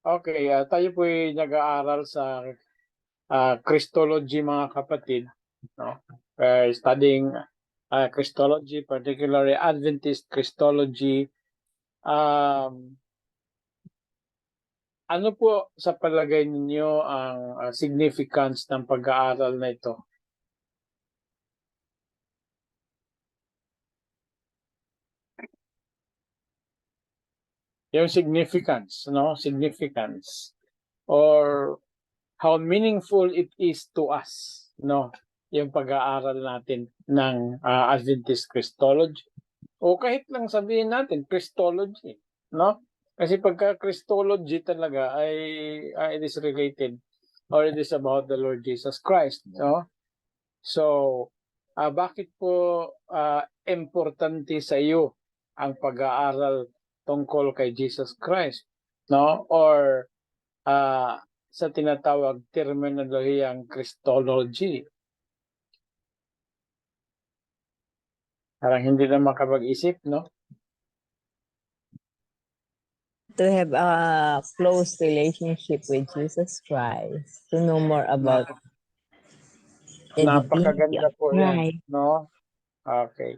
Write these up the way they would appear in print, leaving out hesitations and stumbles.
Okay, tayo po'y nag-aaral sa Christology, mga kapatid, no? We're studying Christology, particularly Adventist Christology. Ano po sa palagay ninyo ang significance ng pag-aaral na ito? Yung significance, no? Significance. Or how meaningful it is to us, no? Yung pag-aaral natin ng Adventist Christology. O kahit lang sabihin natin, Christology, no? Kasi pagka Christology talaga ay it is related or it is about the Lord Jesus Christ, no? So, bakit po importante sa iyo ang pag-aaral tungkol kay Jesus Christ, no? Or sa tinatawag terminolohiyang Christology. Parang hindi na makapag-isip, no? To have a close relationship with Jesus Christ, to know more about the Napakaganda po yan, right. no? Okay.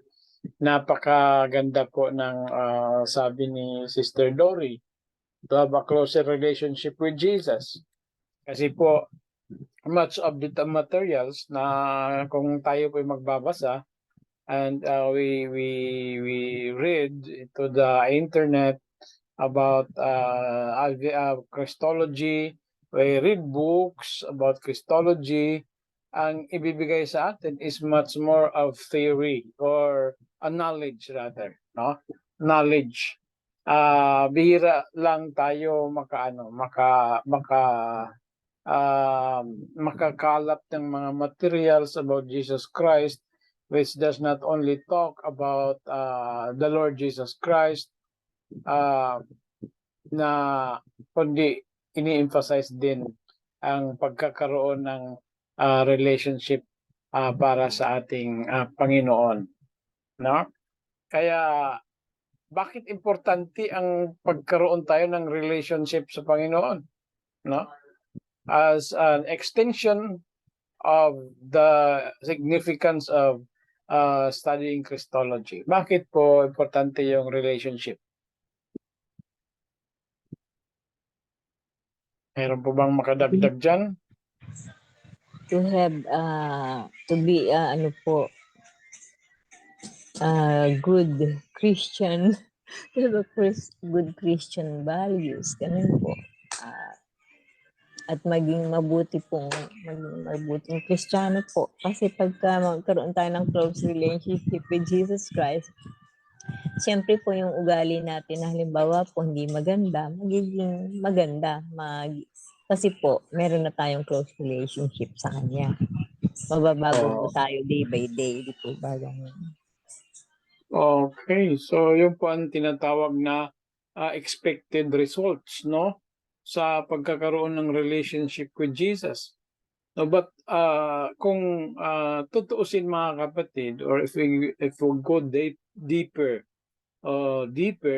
Napakaganda po ng sabi ni Sister Dory, to have a closer relationship with Jesus. Kasi po, much of the materials na kung tayo po magbabasa and we read to the internet about Christology, we read books about Christology, ang ibibigay sa atin is much more of theory or a knowledge rather, no? Knowledge. Bihira lang tayo makakalap ng mga materials about Jesus Christ, which does not only talk about the Lord Jesus Christ, na kundi ini-emphasize din ang pagkakaroon ng relationship para sa ating Panginoon, no? Kaya bakit importante ang pagkaroon tayo ng relationship sa Panginoon, no? As an extension of the significance of studying Christology. Bakit po importante yung relationship? Meron po bang makadagdag dyan? To have, to be, good Christian, to have a good Christian values, ganun po. At maging mabuting Kristiyano po. Kasi pagka magkaroon tayo ng close relationship with Jesus Christ, siyempre po yung ugali natin na halimbawa po hindi maganda, magiging maganda. Kasi po, meron na tayong close relationship sa Kanya. Mababago po tayo day by day. Di po ba ganun? Okay, so yun po ang tinatawag na expected results, no? Sa pagkakaroon ng relationship with Jesus. No, but kung tutuusin, mga kapatid, or if we go deeper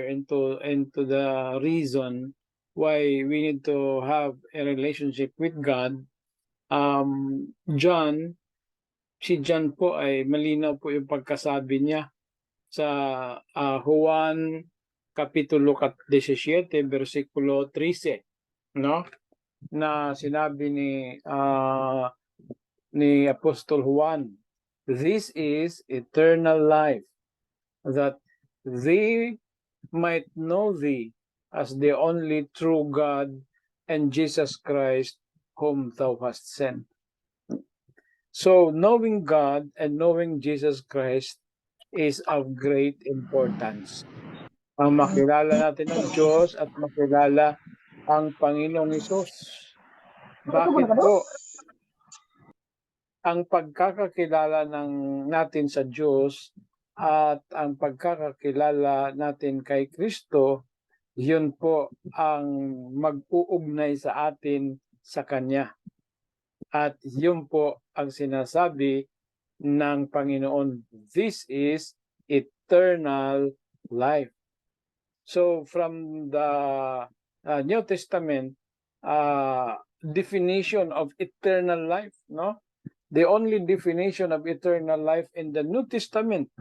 into the reason why we need to have a relationship with God, si John po ay malinaw po yung pagkasabi niya sa Juan Kapitulo 17, versikulo 13, no? Na sinabi ni Apostol Juan, "This is eternal life, that they might know thee as the only true God and Jesus Christ whom thou hast sent." So knowing God and knowing Jesus Christ is of great importance. Makilala natin ang Diyos at makilala ang Panginoong Hesus. Bakit po? Ang pagkakakilala natin sa Diyos at ang pagkakakilala natin kay Kristo, yun po ang mag-uugnay sa atin sa Kanya. At yun po ang sinasabi ng Panginoon, this is eternal life. So from the New Testament definition of eternal life, no? The only definition of eternal life in the New Testament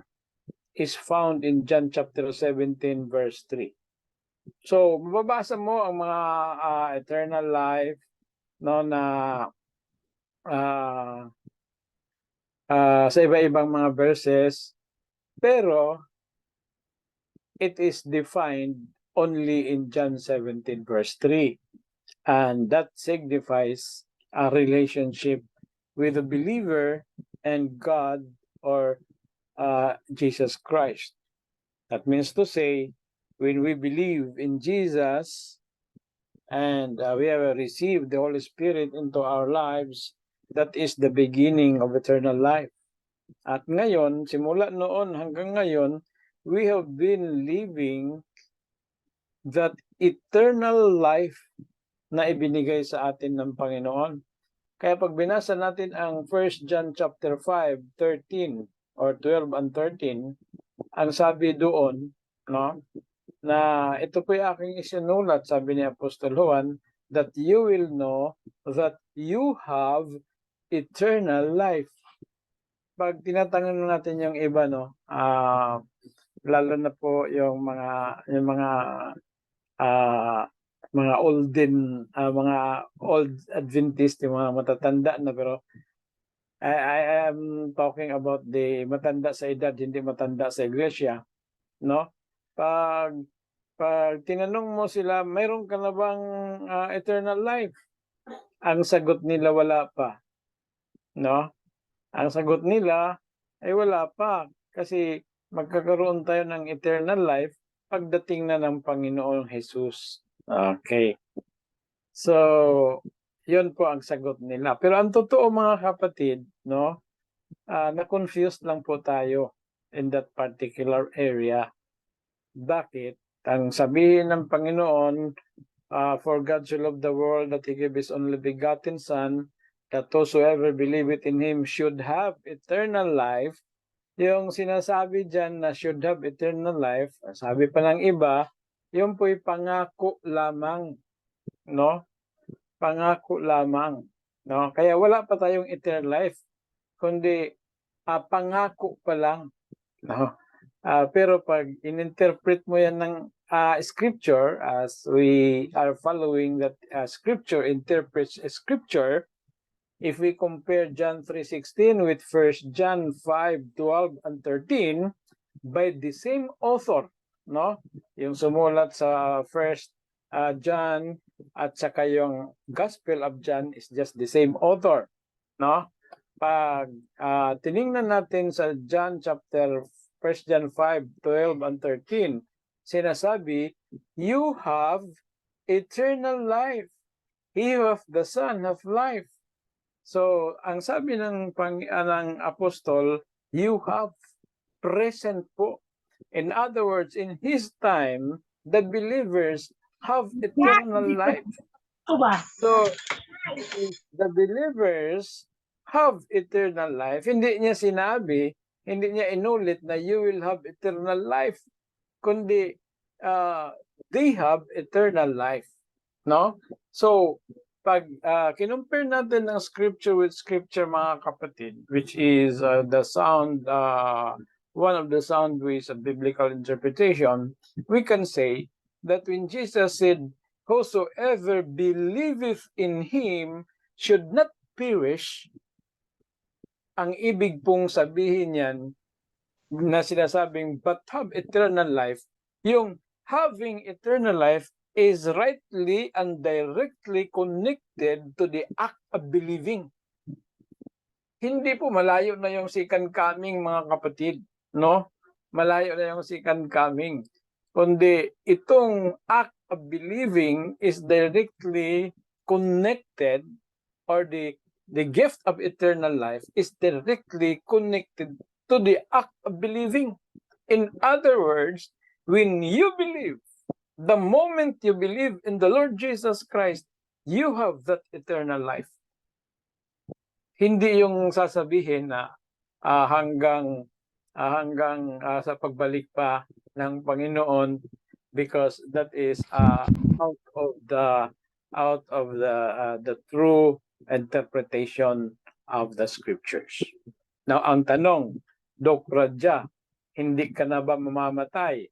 is found in John chapter 17 verse 3. So, mababasa mo ang mga eternal life, no, na sa iba-ibang mga verses, pero it is defined only in John 17 verse 3. And that signifies a relationship with the believer and God, or Jesus Christ. That means to say, when we believe in Jesus and we have received the Holy Spirit into our lives, that is the beginning of eternal life. At ngayon, simula noon hanggang ngayon, we have been living that eternal life na ibinigay sa atin ng Panginoon. Kaya pag binasa natin ang 1 John chapter 5, 13 or 12 and 13, ang sabi doon, no, na ito po yung aking isinulat, sabi ni Apostol Juan, that you will know that you have eternal life. Pag tinatanong natin yung iba, no, lalo na po yung mga old Adventist, yung mga matatanda na, pero I am talking about the matanda sa edad, hindi matanda sa iglesia, no? Pag tinanong mo sila, mayroon ka na bang eternal life? Ang sagot nila, wala pa, no? Ang sagot nila ay wala pa, kasi magkakaroon tayo ng eternal life pagdating na ng Panginoong Jesus. Okay. So, yun po ang sagot nila. Pero ang totoo, mga kapatid, no, na-confused lang po tayo in that particular area. Bakit? Ang sabihin ng Panginoon, for God so loved the world that He gave His only begotten Son, that whosoever believeth in Him should have eternal life. Yung sinasabi dyan na should have eternal life, sabi pa ng iba, yung po'y pangako lamang, no? Pangako lamang, no? Kaya wala pa tayong eternal life, kundi pangako pa lang, no? Pero pag in-interpret mo yan ng scripture, as we are following that scripture interprets scripture, if we compare John 3:16 with 1 John 5:12 and 13, by the same author, no? Yung sumulat sa 1 John at saka yung Gospel of John is just the same author, no? Pag tiningnan natin sa John chapter 1 John 5:12 and 13, sinasabi, you have eternal life. He who hath the Son hath life. So, ang sabi ng apostol, you have, present po. In other words, in His time, the believers have eternal life. So, the believers have eternal life. Hindi niya sinabi, hindi niya inulit na you will have eternal life, kundi they have eternal life, no? So, pag kinumpare natin ng scripture with scripture, mga kapatid, which is the sound, one of the sound ways of biblical interpretation, we can say that when Jesus said, whosoever believeth in Him should not perish, ang ibig pong sabihin yan na sinasabing but have eternal life, yung having eternal life is rightly and directly connected to the act of believing. Hindi po malayo na yung second coming, mga kapatid, no? Malayo na yung second coming. Kundi itong act of believing is directly connected, or the gift of eternal life is directly connected to the act of believing. In other words, when you believe, the moment you believe in the Lord Jesus Christ, you have that eternal life. Hindi yung sasabihin na hanggang sa pagbalik pa ng Panginoon, because that is out of the true interpretation of the scriptures. Now, ang tanong, Dok Radya, hindi ka na ba mamamatay?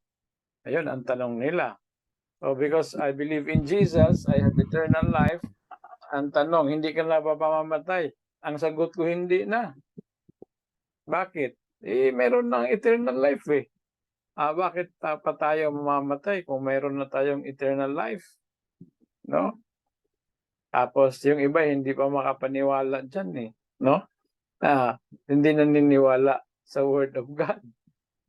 Ayun ang tanong nila. So because I believe in Jesus, I have eternal life. Ang tanong, hindi ka na ba mamamatay? Ang sagot ko, hindi na. Bakit? Meron ng eternal life eh. Bakit pa tayo mamamatay kung meron na tayong eternal life? No? Tapos yung iba hindi pa makapaniwala dyan eh. No? Hindi naniniwala sa Word of God.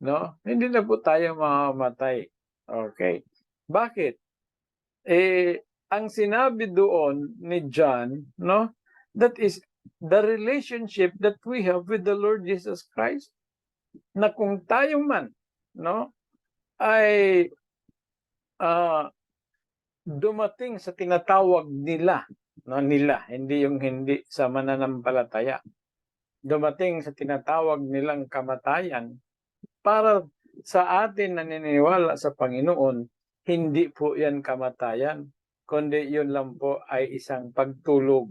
No? Hindi na po tayo mamamatay. Okay. Bakit? Ang sinabi doon ni John, no? That is the relationship that we have with the Lord Jesus Christ. Na kung tayo man, no, ay dumating sa tinatawag nila, no, hindi yung hindi sa mananampalataya. Dumating sa tinatawag nilang kamatayan, para sa atin na naniniwala sa Panginoon, hindi po yan kamatayan, kundi yun lang po ay isang pagtulog.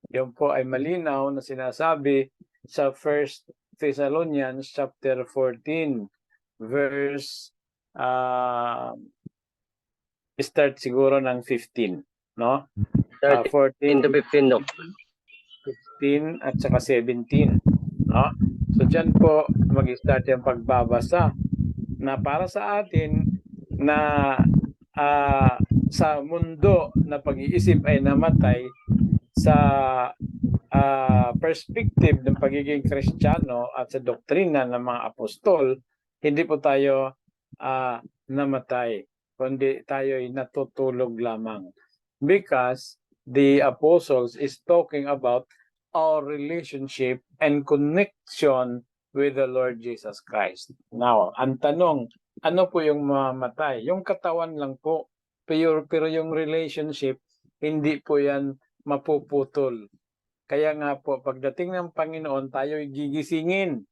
Yun po ay malinaw na sinasabi sa 1 Thessalonians chapter 14, verse start siguro ng 15, no? 14 to 15, no? 15 at saka 17, no? So diyan po mag-start yung pagbabasa na para sa atin na sa mundo na pag-iisip ay namatay, sa perspective ng pagiging Kristiyano at sa doktrina ng mga apostol, hindi po tayo namatay, kundi tayo ay natutulog lamang. Because the apostles is talking about our relationship and connection with the Lord Jesus Christ. Now, ang tanong, ano po yung mamatay? Yung katawan lang po, pero yung relationship, hindi po yan mapuputol. Kaya nga po, pagdating ng Panginoon, tayo'y gigisingin.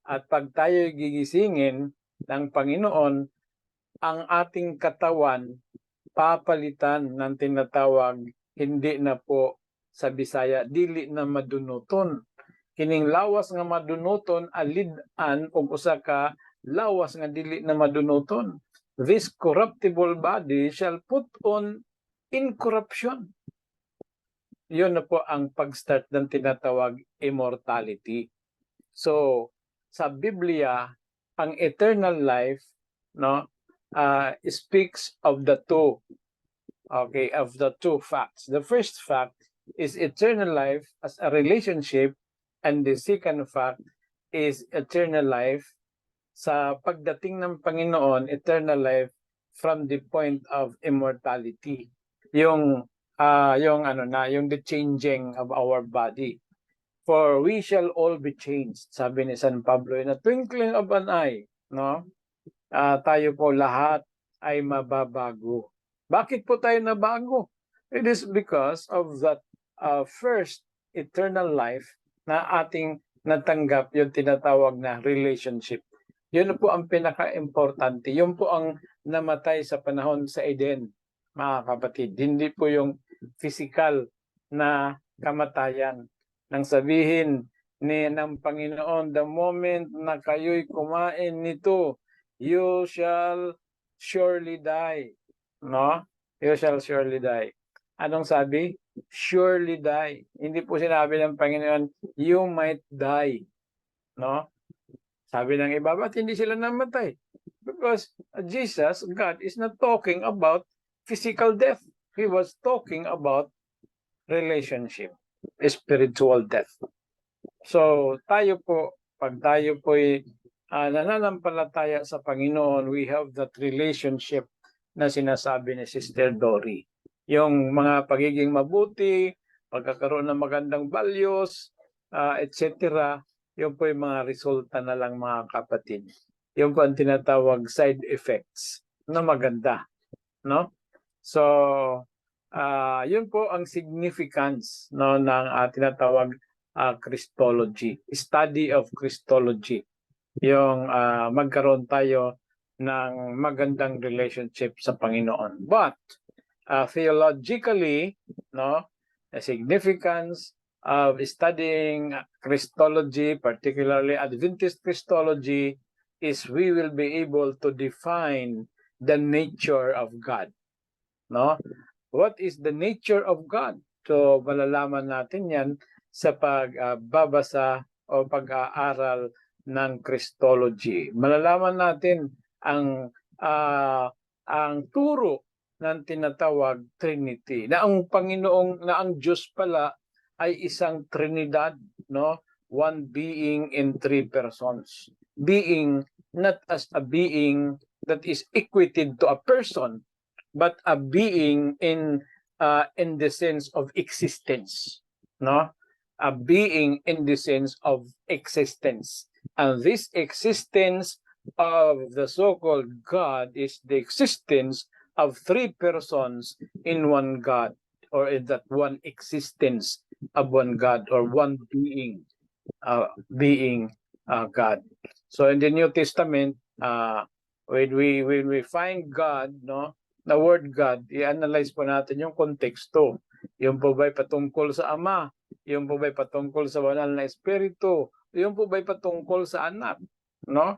At pag tayo'y gigisingin ng Panginoon, ang ating katawan papalitan ng tinatawag, hindi na po sa Bisaya, dili na madunuton. Kining lawas nga madunuton, alid-an o usa ka lawas nga dili na madunuton. This corruptible body shall put on incorruption. Yun na po ang pag-start ng tinatawag immortality. So, sa Biblia, ang eternal life, no, speaks of the two facts. The first fact is eternal life as a relationship, and the second fact is eternal life sa pagdating ng Panginoon, eternal life from the point of immortality. Yung the changing of our body. For we shall all be changed, sabi ni San Pablo, in a twinkling of an eye, no? Tayo po lahat ay mababago. Bakit po tayo nabago? It is because of that first eternal life na ating natanggap, yung tinatawag na relationship. Yun po ang pinaka-importante. Yun po ang namatay sa panahon sa Eden, mga kapatid. Hindi po yung physical na kamatayan. Nang sabihin ng Panginoon, the moment na kayo'y kumain nito, you shall surely die. No? You shall surely die. Anong sabi? Surely die. Hindi po sinabi ng Panginoon, you might die. No? Sabi ng iba, ba't hindi sila namatay? Because Jesus, God, is not talking about physical death. He was talking about relationship, spiritual death. So, tayo po, pag tayo po'y nananampalataya sa Panginoon, we have that relationship na sinasabi ni Sister Dory. Yung mga pagiging mabuti, pagkakaroon ng magandang values, etc., yun po yung mga resulta na lang, mga kapatid. Yung po ang tinatawag side effects na maganda. No? So, yun po ang significance, no, ng tinatawag Christology, study of Christology. Yung magkaroon tayo ng magandang relationship sa Panginoon. But theologically, no, the significance of studying Christology, particularly Adventist Christology, is we will be able to define the nature of God. No? What is the nature of God? So malalaman natin yan sa pagbabasa o pag-aaral ng Christology. Malalaman natin ang turo ng tinatawag Trinity, na ang Panginoong, na ang Diyos pala ay isang Trinidad, no? One being in three persons. Being not as a being that is equated to a person, but a being in the sense of existence, no? A being in the sense of existence. And this existence of the so-called God is the existence of three persons in one God, or in that one existence of one God, or one being, God. So in the New Testament, when we find God, no, the word God, i-analyze po natin yung konteksto. Yung po ba'y patungkol sa Ama? Yung po ba'y patungkol sa Banal na Espiritu? Yung po ba'y patungkol sa Anak? No?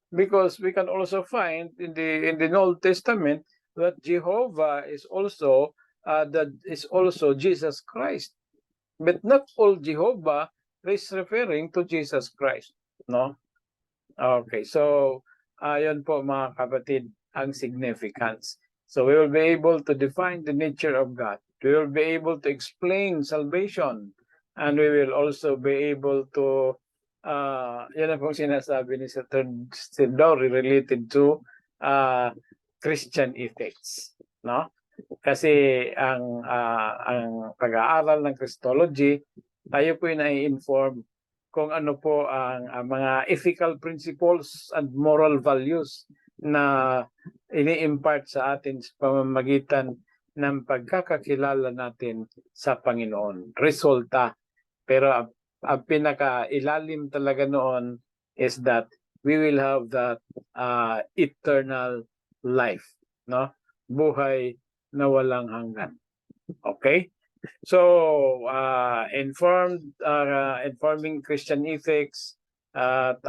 Because we can also find in the Old Testament that Jehovah is also Jesus Christ. But not all Jehovah is referring to Jesus Christ. No? Okay, so yun po mga kapatid ang significance. So we will be able to define the nature of God. We will be able to explain salvation. And we will also be able to, yan ang pong sinasabi ni Sir Dory related to Christian ethics. No? Kasi ang pag-aaral ng Christology, tayo po yung nai-inform kung ano po ang mga ethical principles and moral values na ini-impart sa atin sa pamamagitan ng pagkakakilala natin sa Panginoon. Resulta. Pero ang pinaka-ilalim talaga noon is that we will have that eternal life, no? Buhay na walang hanggan. Okay? So, informing Christian ethics at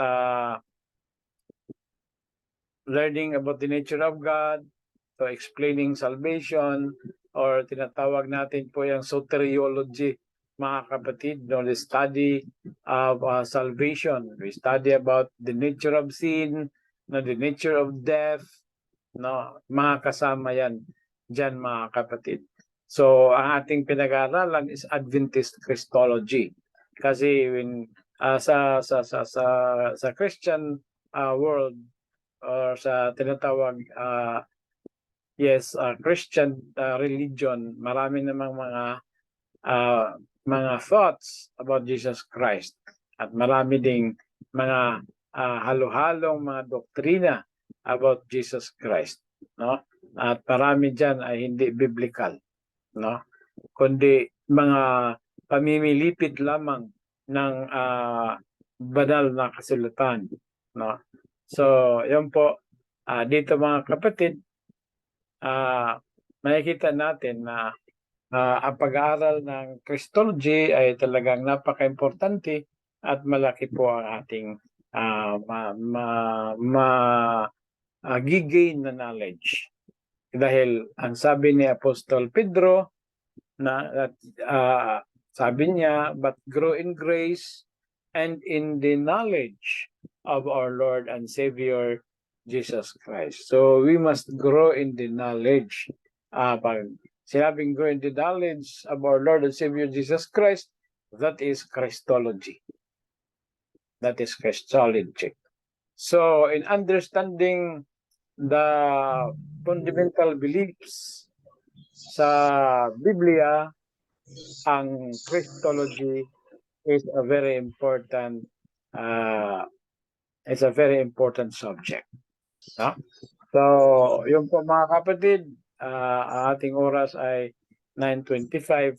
learning about the nature of God, so explaining salvation, or tinatawag natin po yung soteriology, mga kapatid, no, the study of salvation. We study about the nature of sin, no, the nature of death, no, mga kasama yan dyan, mga kapatid. So, ang ating pinag-aaralan is Adventist Christology. Kasi when sa Christian world, or sa tinatawag Christian religion, marami namang mga thoughts about Jesus Christ, at marami ding mga halo-halong mga doktrina about Jesus Christ, no? At marami diyan ay hindi biblical, no? Kundi mga pamimilipid lamang ng banal na kasulatan, no? So, yun po, dito mga kapatid, makikita natin na ang pag-aaral ng Christology ay talagang napaka-importante at malaki po ang ating gigain na knowledge. Dahil ang sabi ni Apostol Pedro, na sabi niya, but grow in grace and in the knowledge of our Lord and Savior Jesus Christ. So we must grow in the knowledge. Pag sinabing grow in the knowledge of our Lord and Savior Jesus Christ, that is Christology. That is Christology. So in understanding the fundamental beliefs sa Biblia, ang Christology is a very important subject. No? So, yung po mga kapatid, ang ating oras ay 9:25.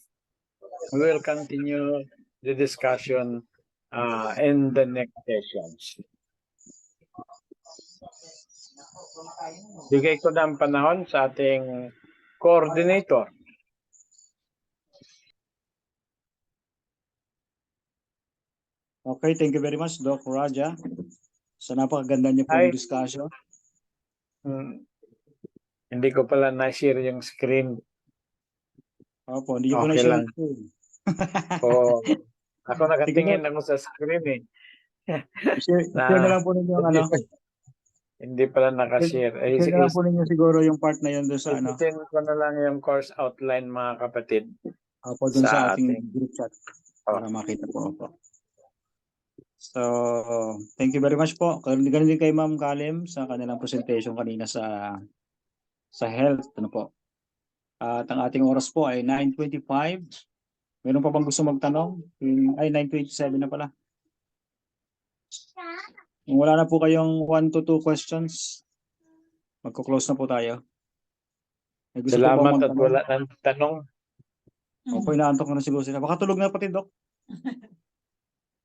We will continue the discussion in the next sessions. Bigay ko na ang panahon sa ating coordinator. Okay, thank you very much, Doc Raja. Sa napakaganda niyo Ay. pong discussion. Hindi ko pala na-share yung screen. Opo, hindi niyo po Okay na-share lang. yung screen. Oo. Ako nakatingin ako sa screen eh. Share na lang po ninyo yung ano. Hindi pala nakashare. Share na lang po ninyo siguro yung part na yun doon sa ano. Isitin ko na lang yung course outline mga kapatid. Opo, doon sa ating ating group chat. Para makita po. Opo. So, thank you very much po. Ganun din kay Ma'am Kalim sa kanilang presentation kanina sa health. Ano po. At ang ating oras po ay 9:25. Meron pa bang gusto magtanong? Ay, 9:27 na pala. Kung wala na po kayong 1 to 2 questions, magko-close na po tayo. May gusto po bang salamat at magtanong? wala nang tanong. Okay, naantok na siguro sila. Baka tulog na pati, Doc.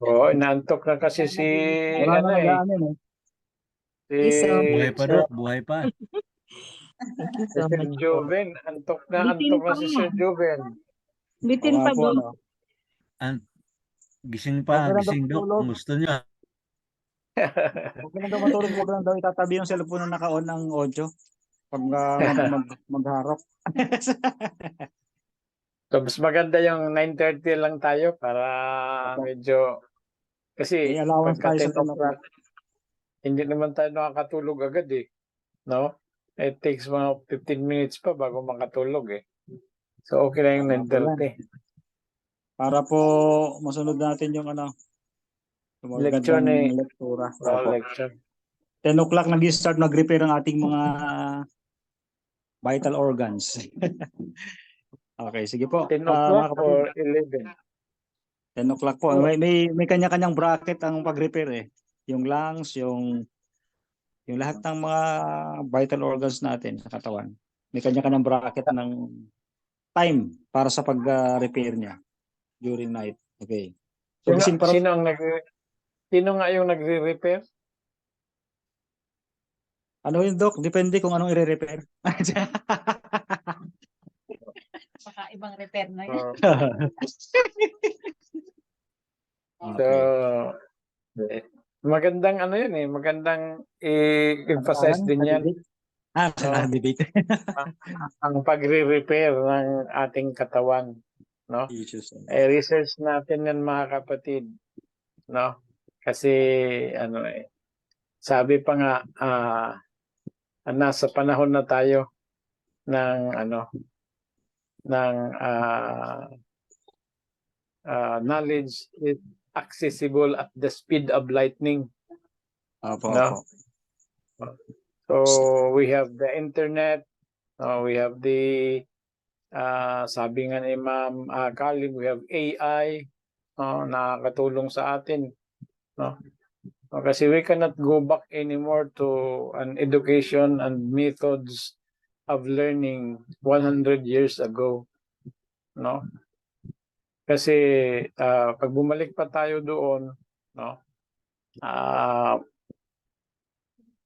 Oo, inaantok na kasi si Wala ano na eh. nag-aamin eh. Si Iso. Buhay pa, Doc. Buhay pa. Thank you si so Sir much po. Joven. Antok na si Sir Joven. Bitin Oo pa, nga po, Doc. ano. Gising pa, Okay lang daw gising, Doc. matulog. Kung gusto niya. Okay lang daw matulog, huwag lang daw itatabi yung cellphone na naka-on ng audio pag magharap. So, mas maganda yung 9:30 lang tayo para Opo. medyo kasi May allowance pagka tayo sa 10 o'clock, hindi naman tayo nakakatulog agad eh. No? It takes mga 15 minutes pa bago makatulog eh. So, okay lang yung Tama po 9:30. Para po masunod natin yung ano, yung Lecture magandang ni lektura. Opo. lecture. 10 o'clock nag-start mag-repair ang ating mga vital organs. Okay, sige po. 10 Mga o'clock kapatid, or 11? 10 o'clock po. Oh. May kanya-kanyang bracket ang pag-repair eh. Yung lungs, yung lahat ng mga vital organs natin sa katawan. May kanya-kanyang bracket ng time para sa pag-repair niya during night. Okay. So, gising pa Sino nga yung nagre-repair? ano yun, Doc? Depende kung anong i-repair. Baka ibang repair na Oh. So, Okay. magandang ano yun eh. Magandang i-emphasize din yan. Sa debate. Ang pagre-repair ng ating katawan. No? Issues. Research natin yan mga kapatid. No? Kasi ano eh. Sabi pa nga, nasa panahon na tayo ng knowledge is accessible at the speed of lightning. Opo, No? opo. So we have the internet, we have the sabi nga ni Ma'am Kalim, we have AI, nakakatulong sa atin. No? Kasi we cannot go back anymore to an education and methods of learning 100 years ago. No? Kasi pag bumalik pa tayo doon, no?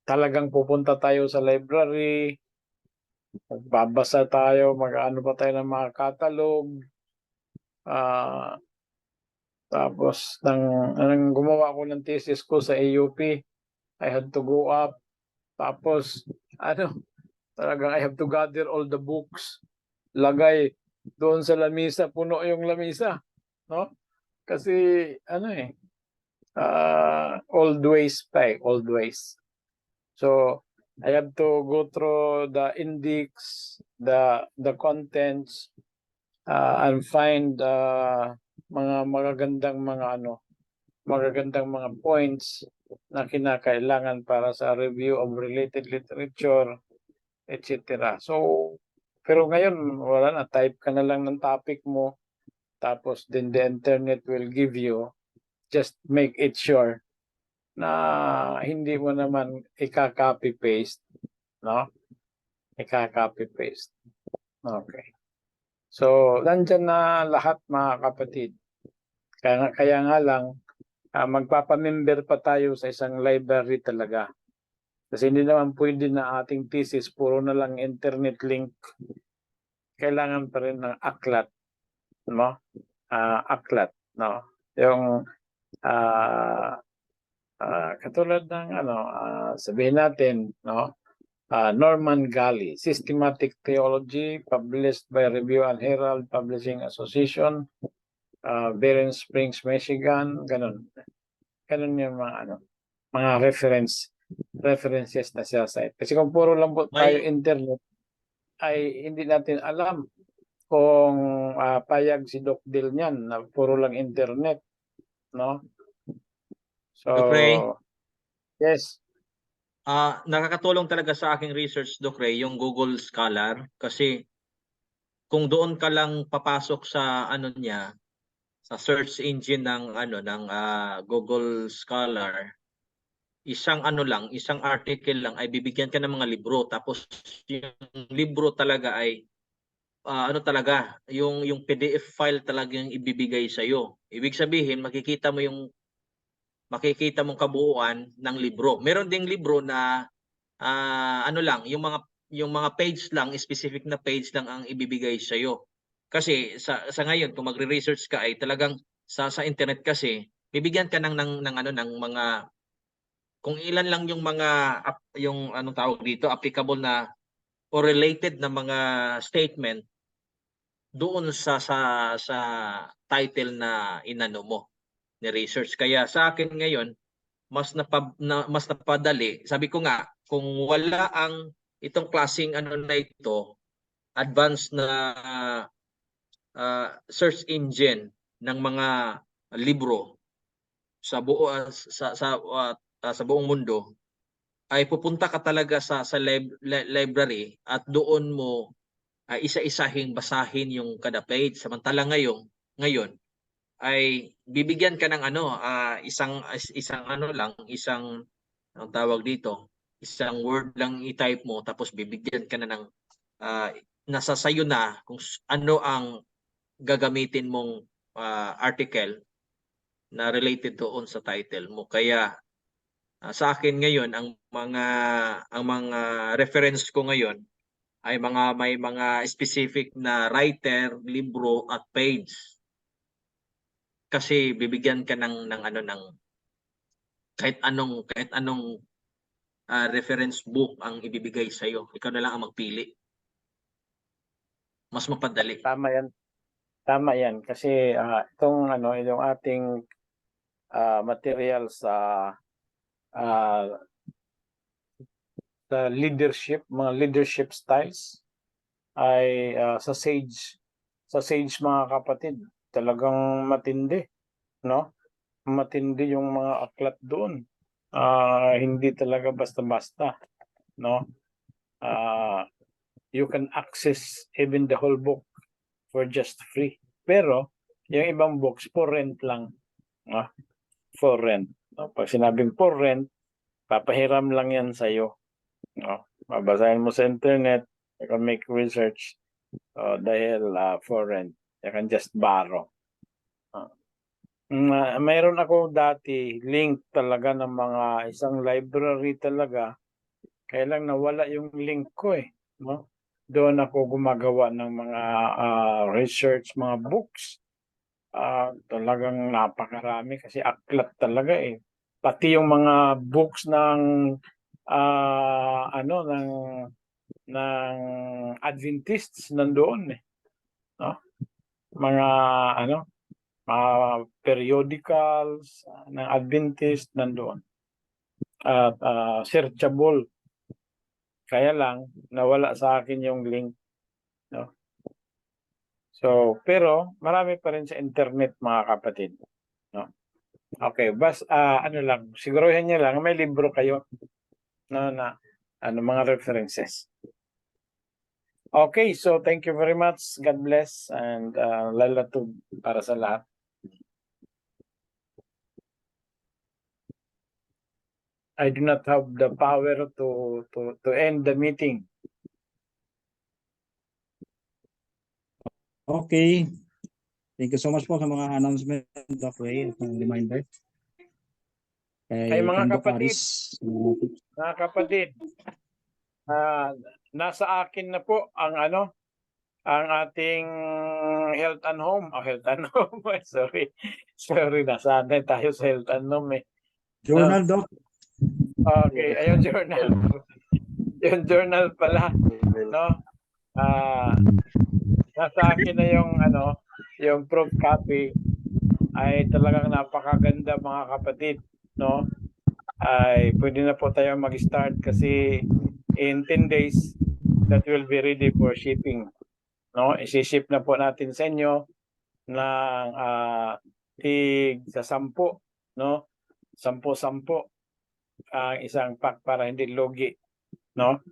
Talagang pupunta tayo sa library, magbabasa tayo, mag-ano pa tayo ng mga catalog, tapos nang gumawa ko ng thesis ko sa AUP, I had to go up, tapos talagang I have to gather all the books, lagay doon sa lamisa, puno yung lamisa, no? Kasi old ways pa eh, old ways. So I have to go through the index, the contents, and find mga magagandang mga points na kinakailangan para sa review of related literature, etc. So, pero ngayon wala na, type ka na lang ng topic mo, tapos then the internet will give you, just make it sure na hindi mo naman ika-copy paste, no? Ika-copy paste. Okay. So, nandyan na lahat mga kapatid. Kaya nga lang, magpapamember pa tayo sa isang library talaga. Kasi hindi naman pwede na ating thesis puro na lang internet link. Kailangan pa rin ng aklat, no? Aklat, no? Yung katulad ng sabihin natin, no? Norman Galley, Systematic Theology, published by Review and Herald Publishing Association, Bering Springs, Michigan, ganun. Ganun yung mga references na siya site. Kasi kung puro lang po tayo internet, ay hindi natin alam kung payag si Doc Dil niyan na puro lang internet, no? So, Doc Ray, yes. nakakatulong talaga sa aking research, Doc Ray, yung Google Scholar, kasi kung doon ka lang papasok sa ano niya, sa search engine ng Google Scholar, isang article lang ay bibigyan ka ng mga libro, tapos yung libro talaga ay yung PDF file talaga yung ibibigay sa iyo. Ibig sabihin, makikita mong kabuuan ng libro. Meron ding libro na yung mga page lang, specific na page lang ang ibibigay sa iyo. Kasi sa ngayon kung magre-research ka ay talagang sa internet kasi bibigyan ka ng mga kung ilan lang yung mga yung anong tawag dito, applicable na or related na mga statement doon sa title na inano mo ni research. Kaya sa akin ngayon mas napadali. Sabi ko nga, kung wala itong klaseng na ito, advanced na search engine ng mga libro sa buong mundo, ay pupunta ka talaga sa library at doon mo isa-isahing basahin yung kada page. Samantala ngayon ay bibigyan ka ng isang ang tawag dito, isang word lang i-type mo, tapos bibigyan ka na ng nasa sayo na kung ano ang gagamitin mong article na related doon sa title mo. Kaya sa akin ngayon ang mga reference ko ngayon ay may mga specific na writer, libro at page. Kasi bibigyan ka ng kahit anong reference book ang ibibigay sa iyo. Ikaw na lang ang magpili. Mas mapadali. Tama yan. Tama yan. Kasi itong yung ating material sa leadership, mga leadership styles ay sa Sage mga kapatid, talagang matindi, no? Matindi yung mga aklat doon. Hindi talaga basta-basta, no? You can access even the whole book for just free. Pero yung ibang books for rent lang, no? For rent. No? Pag sinabing for rent, papahiram lang yan sa iyo. No? Babasahin mo sa internet, you can make research dahil for rent. You can just borrow. Mayroon ako dati link talaga ng mga isang library talaga. Kaya lang nawala yung link ko eh. No? Doon ako gumagawa ng mga research, mga books. Talagang napakarami kasi aklat talaga eh. Pati yung mga books ng ng Adventists nandoon eh. No? Mga periodicals ng Adventist nandoon. At searchable. Kaya lang nawala sa akin yung link, no? So, pero marami pa rin sa internet mga kapatid, no? Okay, lang, siguruhin niyo lang may libro kayo no na mga references. Okay, so thank you very much. God bless and lalatug para sa lahat. I do not have the power to end the meeting. Okay. Thank you so much po sa mga announcement, Doc Ray, at mga reminder. Kay mga Kando kapatid. Caris. Mga kapatid, nasa akin na po ang ang ating health and home. Health and home. Sorry. Nasanay tayo sa health and home eh. Journal, Doc. Okay, ayun journal. Yung journal pala, no? Nasa akin na yung proof copy ay talagang napakaganda mga kapatid, no? Ay pwede na po tayo mag-start kasi in 10 days that will be ready for shipping, no? Isi-ship na po natin sa inyo ng tig sa 10, no? 10 ang isang pack para hindi lugi, no?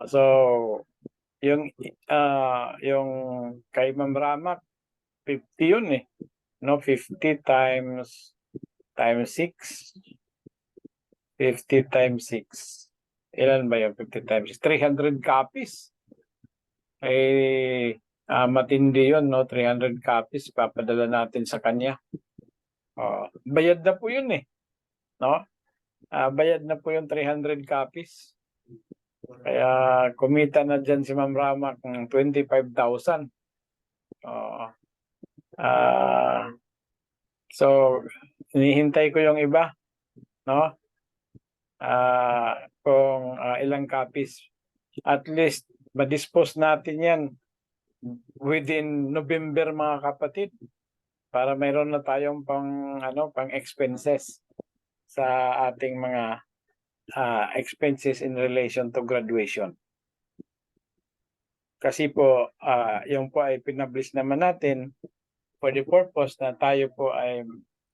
So yung kay Ma'am Ramak 50 yun eh, no? 50 times 6. 50 times 6. Ilan ba yung 50 times 6? 300 copies. Matindi yun, no? 300 copies papadala natin sa kanya. Bayad na po yun eh, no? Bayad na po yung 300 copies. Kaya kumita na dyan si Ma'am Ramak ng 25,000. So, hinihintay ko yung iba, no? Kung ilang copies. At least, ma-dispose natin yan within November mga kapatid. Para mayroon na tayong pang expenses sa ating mga expenses in relation to graduation. Kasi po, yung po ay pinablish naman natin for the purpose na tayo po ay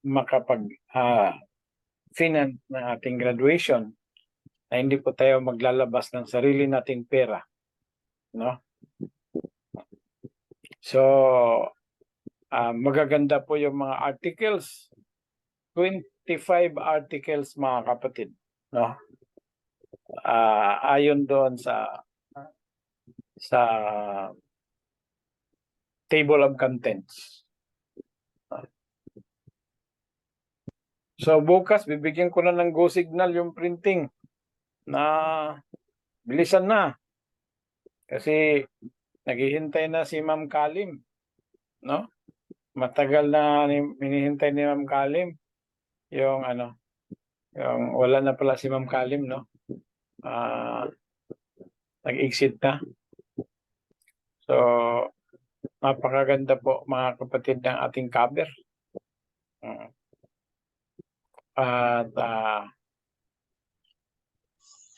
makapag-finance ng ating graduation na hindi po tayo maglalabas ng sarili nating pera, no? So, magaganda po yung mga articles. 25 articles mga kapatid, no? Ayon doon sa table of contents. So bukas bibigyan ko na ng go signal yung printing na bilisan na. Kasi naghihintay na si Ma'am Kalim, no? Matagal na hinihintay ni Ma'am Kalim yung yung wala na pala si Ma'am Kalim, no? Nag-exit na. So napakaganda po mga kapatid ng ating cover. At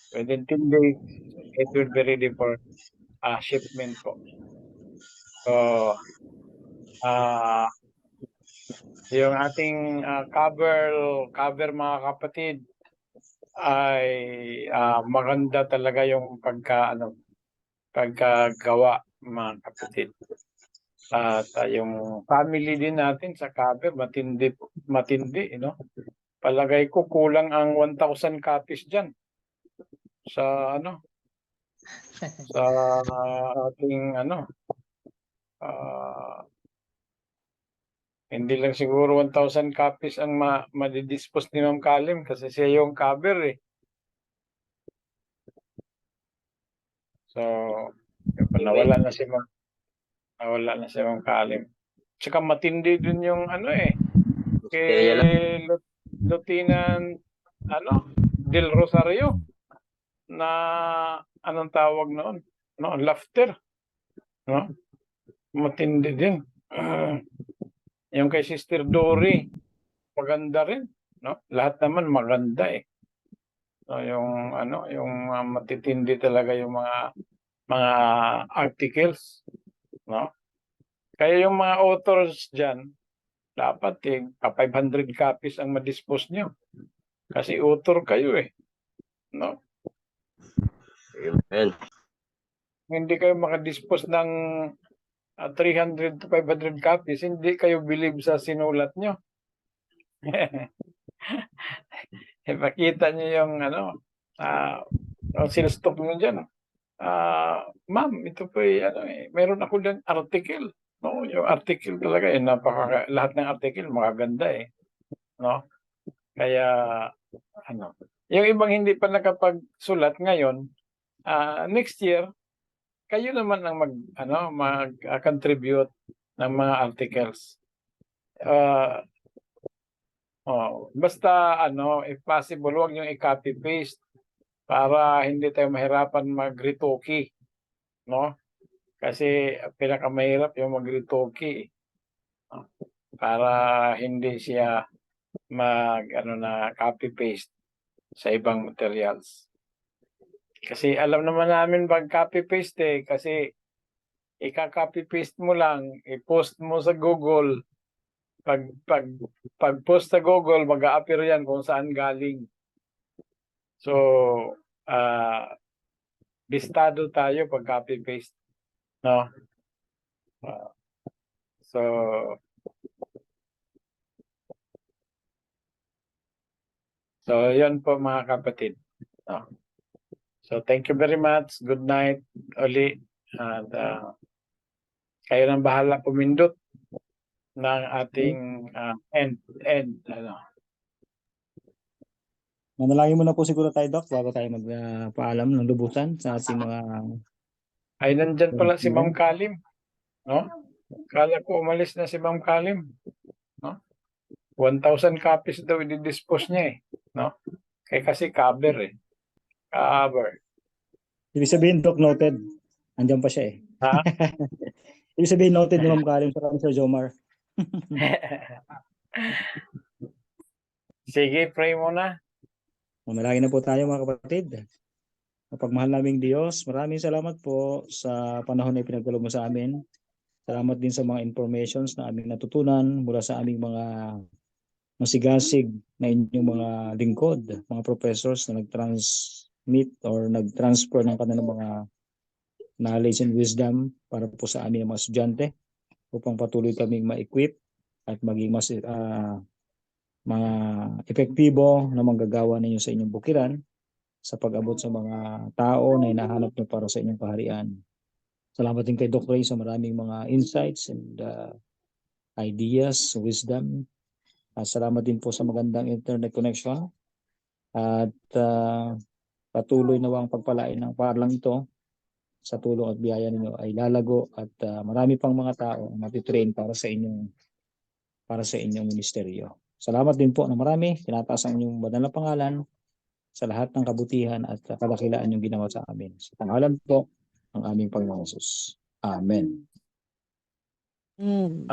within 10 days, it will be ready for shipment po. So, yung ating cover mga kapatid ay maganda talaga yung pagkagawa mga kapatid. At yung family din natin sa cover matindi, no? Palagay ko kulang ang 1,000 copies diyan sa sa ating hindi lang siguro 1,000 copies ang madidispose ni Ma'am Kalim kasi siya yung cover eh. So, nawala na si Ma'am Kalim. Tsaka matindi din yung kay Lieutenant Del Rosario na anong tawag noon? No, laughter. No? Matindi din. Yung kay Sister Dory, maganda rin, no? Lahat naman maganda eh. So, yung matitindi talaga yung mga articles, no? Kaya yung mga authors diyan dapat 500 copies ang ma-dispose nyo. Kasi author kayo eh, no? Amen. Hindi kayo makadispose ng 300 to 500 copies, hindi kayo believe sa sinulat nyo. Ipakita nyo yung sales stock nyo dyan. Ma'am, ito po meron ako dyan article. No, yung article talaga lahat ng article magaganda eh, no? Kaya ano, yung ibang hindi pa nakapagsulat ngayon, next year kayo naman ang mag-contribute ng mga articles. Basta if possible, huwag niyo i-copy paste para hindi tayo mahirapan mag-retoki, no? Kasi pinakamahirap yung mag-retoki, para hindi siya na copy paste sa ibang materials. Kasi alam naman namin pag copy paste kasi ika-copy paste mo lang, i-post mo sa Google. Pag post sa Google, mag-a-appear yan kung saan galing. So, bistado tayo pag copy paste, no? So yun po mga kapatid. No? So thank you very much. Good night uli. At kayo nang bahala pumindot ng ating end. Manalangin muna po siguro tayo, Doc, bago tayo magpaalam ng lubusan sa ating mga... Ay, nandyan pala si Ma'am Kalim. No? Kala ko umalis na si Ma'am Kalim. No? 1,000 copies daw i-dispose niya no? Kasi cover Cover. Ibig sabihin, Doc, noted. Andiyan pa siya Ha? Ibig sabihin, noted ni Ma'am Kalim sa Sir Jomar. Sige, pray muna. Manalangin na po tayo mga kapatid. Mapagmahal naming Diyos, maraming salamat po sa panahon na ipinagdalo mo sa amin. Salamat din sa mga informations na aming natutunan mula sa aming mga masigasig na inyong mga lingkod, mga professors na nag-transmit or nag-transfer ng kanilang mga knowledge and wisdom para po sa aming mga estudyante upang patuloy kaming ma-equip at maging mas mga epektibo na manggagawa ninyo sa inyong bukiran sa pag-abot sa mga tao na hinahanap nyo para sa inyong kaharian. Salamat din kay Doc Ray sa maraming mga insights and ideas, wisdom. Salamat din po sa magandang internet connection. At patuloy nawang pagpalain ng paaralang ito sa tulong at biyaya ninyo ay lalago at marami pang mga tao ang matitrain para sa inyong ministeryo. Salamat din po na marami. Tinataas ang inyong banal na pangalan sa lahat ng kabutihan at kadakilaan yung ginawa sa amin. Sa pangalan po ng aming Panginoon Jesus. Amen. Amen.